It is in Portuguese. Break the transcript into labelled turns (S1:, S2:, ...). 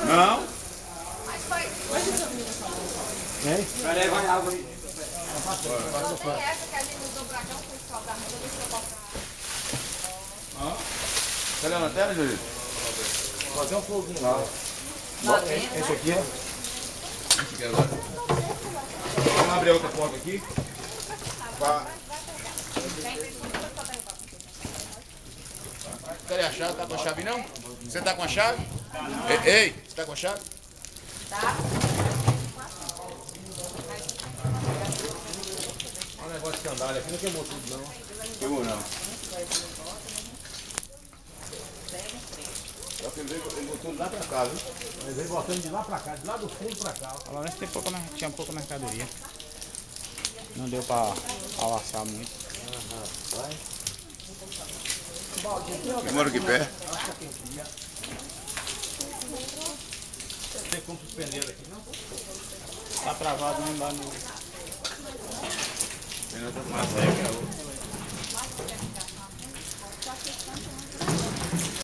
S1: Não.
S2: Hein?
S1: Peraí, vai água aí.
S3: Só tem essa que a gente usou pra cá, o pessoal da renda, deixa eu botar.
S1: Cadê a lanterna, Júlio?
S2: Fazer um foguinho lá.
S3: Lá dentro.
S2: Esse aqui, ó.
S1: Esse aqui agora. Vamos abrir a outra porta aqui.
S4: Cadê a chave? Tá com a chave não? Você tá com a chave? Ei, você tá com a chave?
S3: Tá?
S2: Olha o negócio de sandália aqui, não queimou tudo não.
S1: Queimou não. Só que ele botou lá pra cá, viu?
S2: Mas veio botando de lá pra cá, de lá do fundo pra cá.
S5: Pelo menos tinha pouca mercadoria. Não deu pra alaçar muito.
S1: Eu moro aqui perto.
S2: Tem como suspender aqui, não?
S5: Tá travado, não dá no...
S1: Tem outra